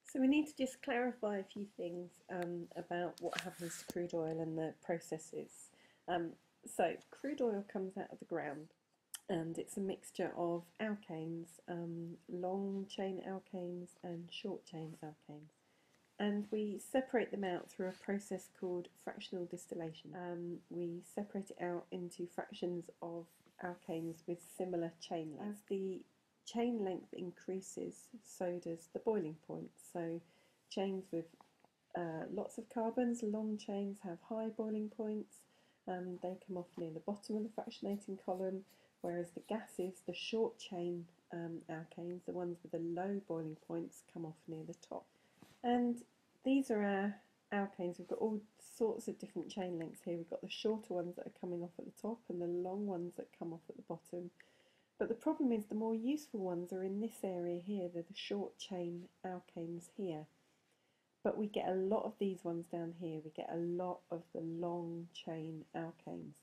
So we need to just clarify a few things about what happens to crude oil and the processes. So crude oil comes out of the ground and it's a mixture of alkanes, long chain alkanes and short chain alkanes. And we separate them out through a process called fractional distillation. We separate it out into fractions of alkanes with similar chain length. As the chain length increases, so does the boiling point. So chains with lots of carbons, long chains have high boiling points. They come off near the bottom of the fractionating column, whereas the gases, the short chain alkanes, the ones with the low boiling points, come off near the top. And these are our alkanes. We've got all sorts of different chain lengths here. We've got the shorter ones that are coming off at the top and the long ones that come off at the bottom. But the problem is the more useful ones are in this area here. They're the short chain alkanes here. But we get a lot of these ones down here. We get a lot of the long chain alkanes.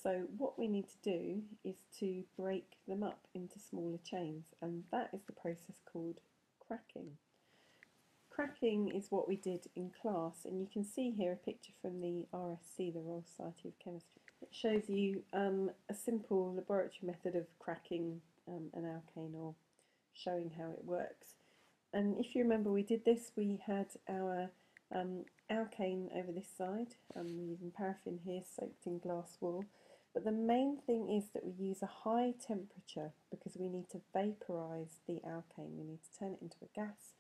So what we need to do is to break them up into smaller chains, and that is the process called cracking. Cracking is what we did in class, and you can see here a picture from the RSC, the Royal Society of Chemistry. It shows you a simple laboratory method of cracking an alkane, or showing how it works. And if you remember, we did this. We had our alkane over this side. We're using paraffin here soaked in glass wool. But the main thing is that we use a high temperature because we need to vaporise the alkane. We need to turn it into a gas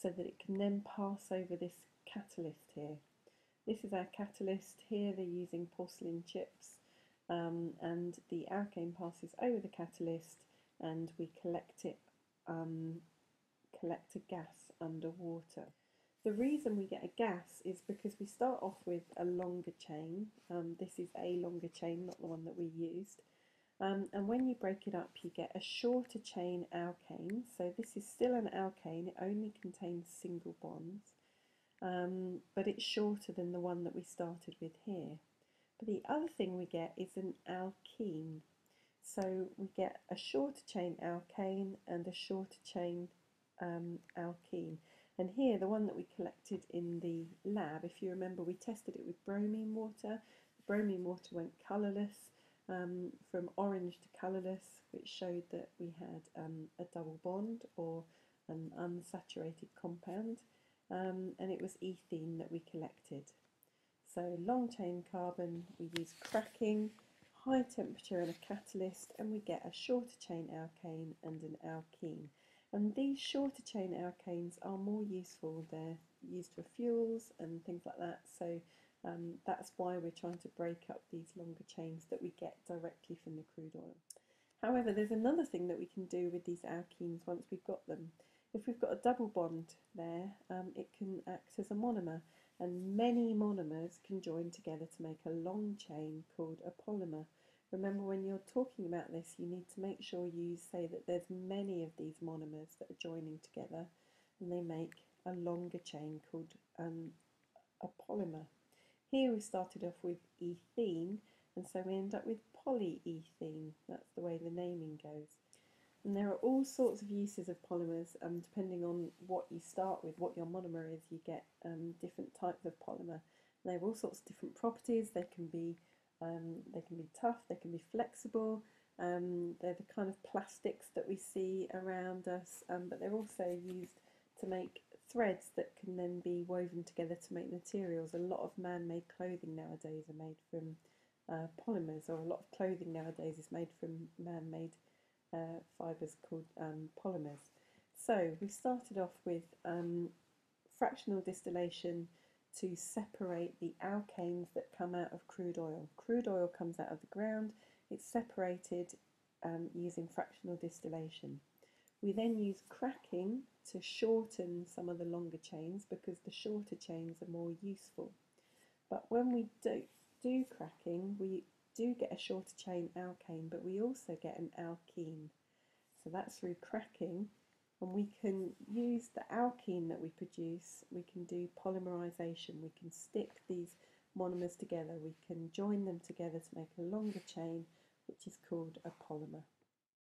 so that it can then pass over this catalyst here. This is our catalyst. Here they're using porcelain chips, and the alkane passes over the catalyst and we collect a gas underwater. The reason we get a gas is because we start off with a longer chain. This is a longer chain, not the one that we used. And when you break it up, you get a shorter chain alkane. So this is still an alkane. It only contains single bonds, but it's shorter than the one that we started with here. But the other thing we get is an alkene. So we get a shorter chain alkane and a shorter chain alkene. And here, the one that we collected in the lab, if you remember, we tested it with bromine water. The bromine water went colourless, from orange to colourless, which showed that we had a double bond or an unsaturated compound, and it was ethene that we collected. So long chain carbon, we use cracking, high temperature and a catalyst, and we get a shorter chain alkane and an alkene. And these shorter chain alkanes are more useful. They're used for fuels and things like that. So that's why we're trying to break up these longer chains that we get directly from the crude oil. However, there's another thing that we can do with these alkenes once we've got them. If we've got a double bond there, it can act as a monomer, and many monomers can join together to make a long chain called a polymer. Remember, when you're talking about this, you need to make sure you say that there's many of these monomers that are joining together, and they make a longer chain called a polymer. Here we started off with ethene, and so we end up with polyethene. That's the way the naming goes. And there are all sorts of uses of polymers, depending on what you start with, what your monomer is, you get different types of polymer. And they have all sorts of different properties. They can be tough, they can be flexible, they're the kind of plastics that we see around us, but they're also used to make threads that can then be woven together to make materials. A lot of man-made clothing nowadays are made from polymers, or a lot of clothing nowadays is made from man-made fibres called polymers. So we started off with fractional distillation to separate the alkanes that come out of crude oil. Crude oil comes out of the ground, it's separated using fractional distillation. We then use cracking to shorten some of the longer chains because the shorter chains are more useful. But when we do cracking, we do get a shorter chain alkane, but we also get an alkene. So that's through cracking. And we can use the alkene that we produce, we can do polymerisation, we can stick these monomers together, we can join them together to make a longer chain, which is called a polymer.